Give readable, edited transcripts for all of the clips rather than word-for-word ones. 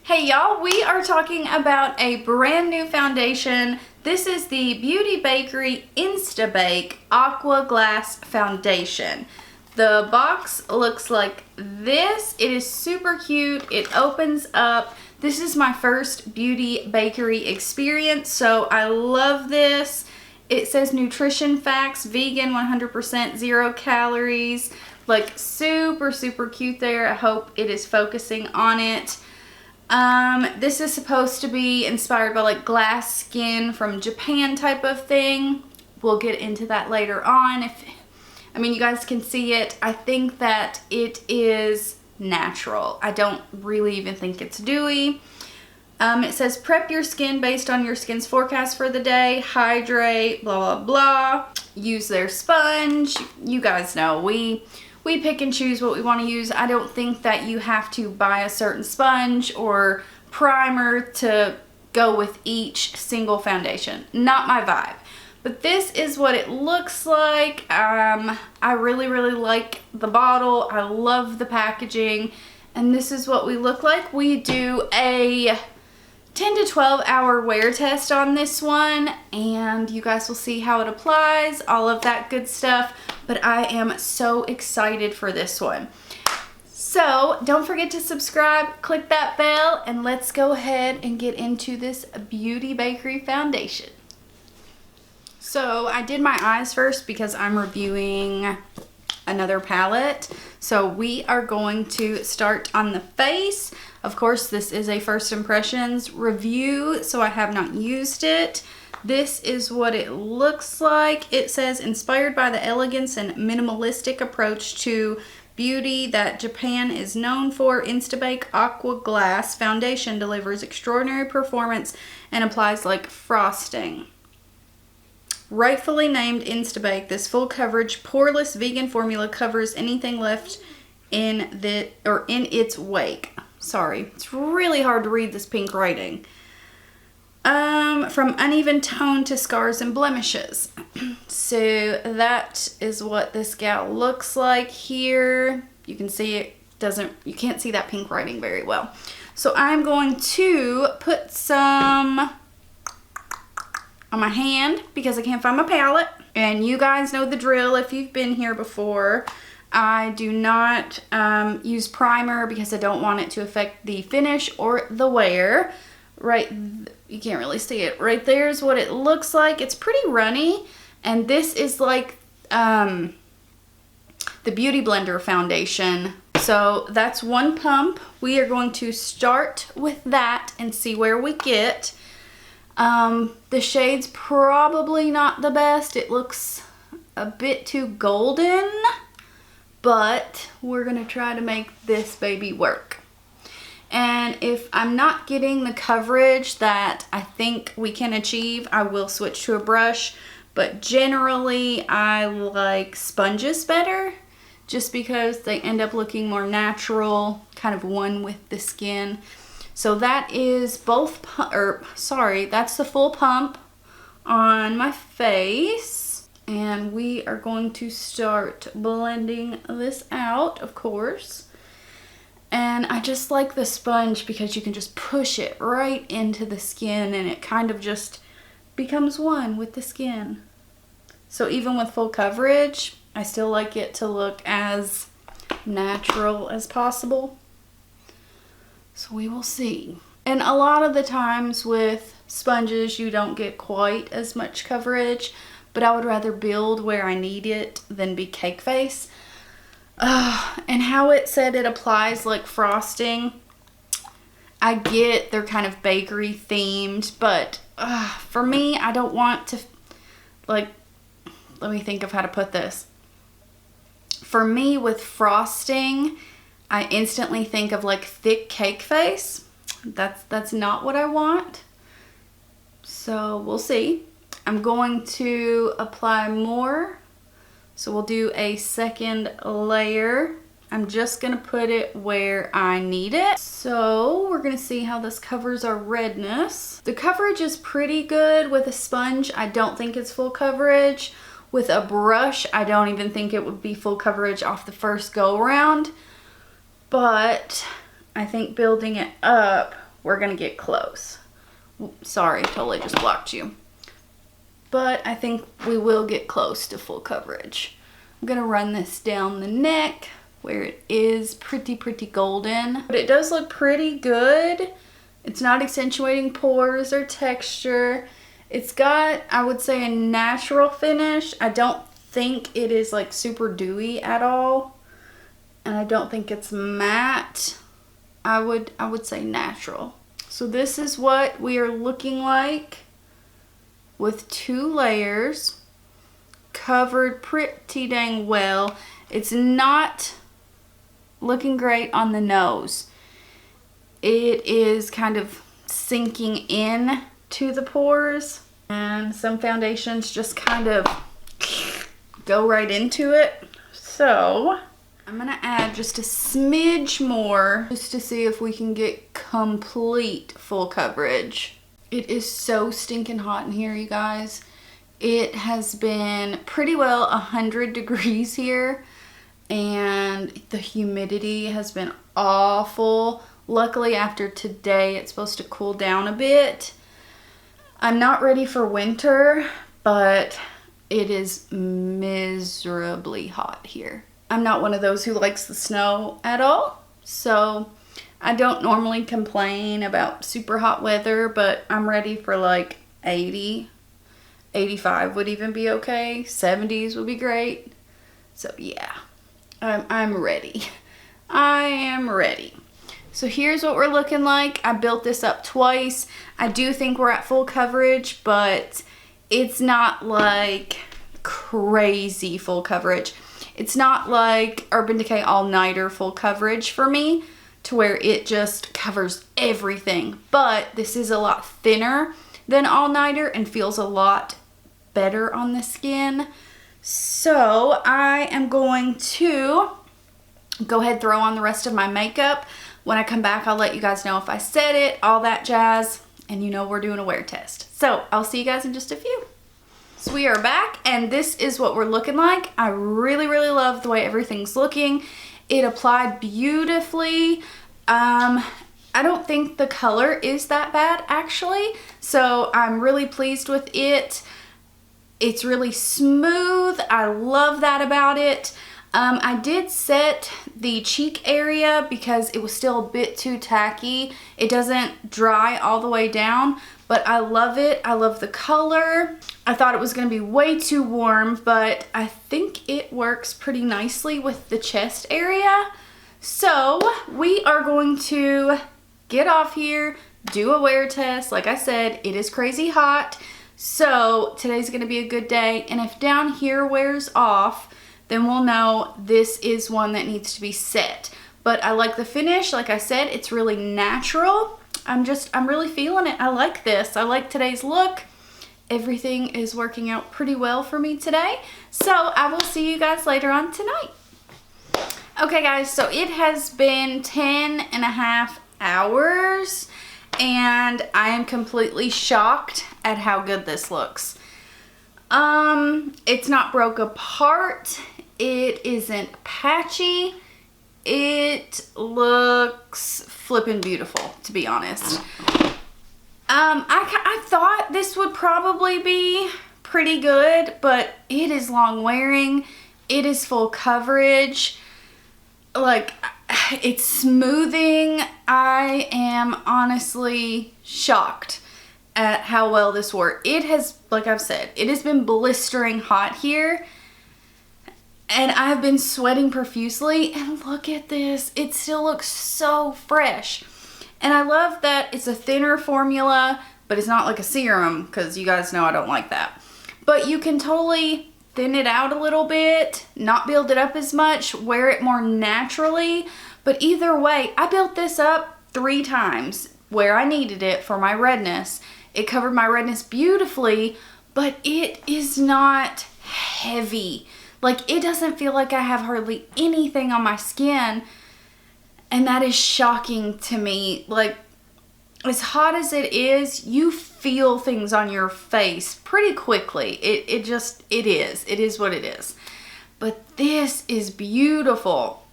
Hey y'all, we are talking about a brand new foundation. This is the Beauty Bakerie Insta Bake Aqua Glass Foundation. The box looks like this. It is super cute. It opens up. This is my first Beauty Bakery experience, so I love this. It says nutrition facts, vegan, 100%, 0 calories. Like super cute there. I hope it is focusing on it. This is supposed to be inspired by like glass skin from Japan type of thing. We'll get into that later on. You guys can see it. I think that it is natural. I don't really even think it's dewy. It says prep your skin based on your skin's forecast for the day, hydrate, blah, blah, blah. Use their sponge. You guys know, we pick and choose what we want to use. I don't think that you have to buy a certain sponge or primer to go with each single foundation. Not my vibe. But this is what it looks like. I really like the bottle. I love the packaging. And this is what we look like. We do a 10 to 12 hour wear test on this one, and you guys will see how it applies, all of that good stuff. But I am so excited for this one. So don't forget to subscribe, click that bell, and let's go ahead and get into this Beauty Bakery foundation. So I did my eyes first because I'm reviewing another palette. So we are going to start on the face. Of course, this is a first impressions review, so I have not used it. This is what it looks like. It says, inspired by the elegance and minimalistic approach to beauty that Japan is known for, Insta Bake Aqua Glass Foundation delivers extraordinary performance and applies like frosting. Rightfully named Insta Bake, this full coverage, poreless vegan formula covers anything left in its wake. Sorry, it's really hard to read this pink writing. From uneven tone to scars and blemishes. So that is what this gal looks like here. You can see you can't see that pink writing very well. So I'm going to put some on my hand because I can't find my palette. And you guys know the drill if you've been here before. I do not use primer because I don't want it to affect the finish or the wear. Right, you can't really see it. Right there is what it looks like. It's pretty runny. And this is like the Beauty Blender foundation. So that's one pump. We are going to start with that and see where we get. The shade's probably not the best. It looks a bit too golden. But we're going to try to make this baby work. And if I'm not getting the coverage that I think we can achieve, I will switch to a brush. But generally, I like sponges better just because they end up looking more natural, kind of one with the skin. So that is that's the full pump on my face. And we are going to start blending this out, of course. And I just like the sponge because you can just push it right into the skin and it kind of just becomes one with the skin. So even with full coverage, I still like it to look as natural as possible. So we will see. And a lot of the times with sponges, you don't get quite as much coverage, but I would rather build where I need it than be cake face. And how it said it applies like frosting, I get they're kind of bakery themed, but for me, I don't want to, like, let me think of how to put this. For me, with frosting, I instantly think of like thick cake face. That's not what I want. So we'll see. I'm going to apply more. So we'll do a second layer. I'm just gonna put it where I need it. So we're gonna see how this covers our redness. The coverage is pretty good with a sponge. I don't think it's full coverage. With a brush, I don't even think it would be full coverage off the first go around. But I think building it up, we're gonna get close. Sorry, totally just blocked you. But I think we will get close to full coverage. I'm gonna run this down the neck where it is pretty golden. But it does look pretty good. It's not accentuating pores or texture. It's got, I would say, a natural finish. I don't think it is like super dewy at all. And I don't think it's matte. I would say natural. So this is what we are looking like with 2 layers, covered pretty dang well. It's not looking great on the nose. It is kind of sinking in to the pores, and some foundations just kind of go right into it. So I'm gonna add just a smidge more just to see if we can get complete full coverage. It is so stinking hot in here, you guys. It has been pretty well 100 degrees here, and the humidity has been awful. Luckily, after today, it's supposed to cool down a bit. I'm not ready for winter, but it is miserably hot here. I'm not one of those who likes the snow at all, so I don't normally complain about super hot weather, but I'm ready for like 80, 85 would even be okay. 70s would be great. So yeah, I'm ready. I am ready. So here's what we're looking like. I built this up twice. I do think we're at full coverage, but it's not like crazy full coverage. It's not like Urban Decay All Nighter full coverage for me, to where it just covers everything. But this is a lot thinner than All Nighter and feels a lot better on the skin. So I am going to go ahead and throw on the rest of my makeup. When I come back, I'll let you guys know if I set it, all that jazz, and you know we're doing a wear test. So I'll see you guys in just a few. So we are back, and this is what we're looking like. I really love the way everything's looking. It applied beautifully. I don't think the color is that bad, actually. So I'm really pleased with it. It's really smooth. I love that about it. I did set the cheek area because it was still a bit too tacky. It doesn't dry all the way down, but I love it. I love the color. I thought it was going to be way too warm, but I think it works pretty nicely with the chest area. So we are going to get off here, do a wear test. Like I said, it is crazy hot. So today's going to be a good day. And if down here wears off, then we'll know this is one that needs to be set. But I like the finish. Like I said, it's really natural. I'm really feeling it. I like this. I like today's look. Everything is working out pretty well for me today. So I will see you guys later on tonight. Okay guys, so it has been 10.5 hours and I am completely shocked at how good this looks. It's not broke apart. It isn't patchy. It looks flippin' beautiful, to be honest. I thought this would probably be pretty good, but it is long wearing. It is full coverage. Like, it's smoothing. I am honestly shocked at how well this worked. It has, like I've said, it has been blistering hot here. And I've been sweating profusely. And look at this. It still looks so fresh. And I love that it's a thinner formula, but it's not like a serum, because you guys know I don't like that. But you can totally thin it out a little bit, not build it up as much, wear it more naturally. But either way, I built this up 3 times where I needed it for my redness. It covered my redness beautifully, but it is not heavy. Like, it doesn't feel like I have hardly anything on my skin. And that is shocking to me. Like, as hot as it is, you feel things on your face pretty quickly. It is what it is. But this is beautiful.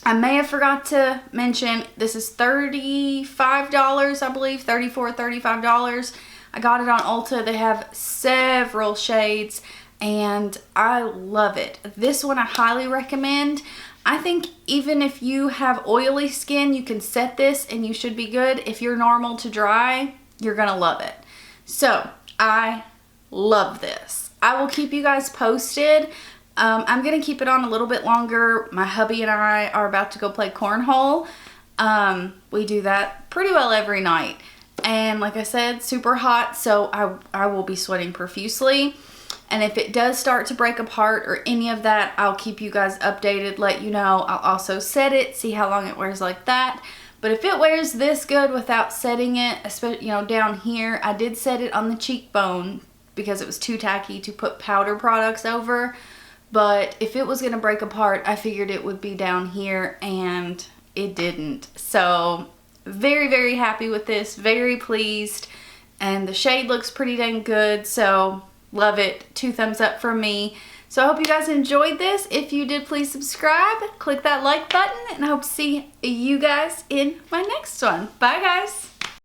I may have forgot to mention, this is $35, I believe, $34, $35. I got it on Ulta. They have several shades and I love it. This one I highly recommend. I think even if you have oily skin, you can set this and you should be good. If you're normal to dry, you're gonna love it. So I love this. I will keep you guys posted. I'm gonna keep it on a little bit longer. My hubby and I are about to go play cornhole. We do that pretty well every night. And like I said, super hot, so I will be sweating profusely. And if it does start to break apart or any of that, I'll keep you guys updated, let you know. I'll also set it, see how long it wears like that. But if it wears this good without setting it, especially, you know, down here, I did set it on the cheekbone because it was too tacky to put powder products over. But if it was gonna break apart, I figured it would be down here, and it didn't. So very, very happy with this, very pleased. And the shade looks pretty dang good, so love it. 2 thumbs up from me. So I hope you guys enjoyed this. If you did, please subscribe, click that like button, and I hope to see you guys in my next one. Bye guys.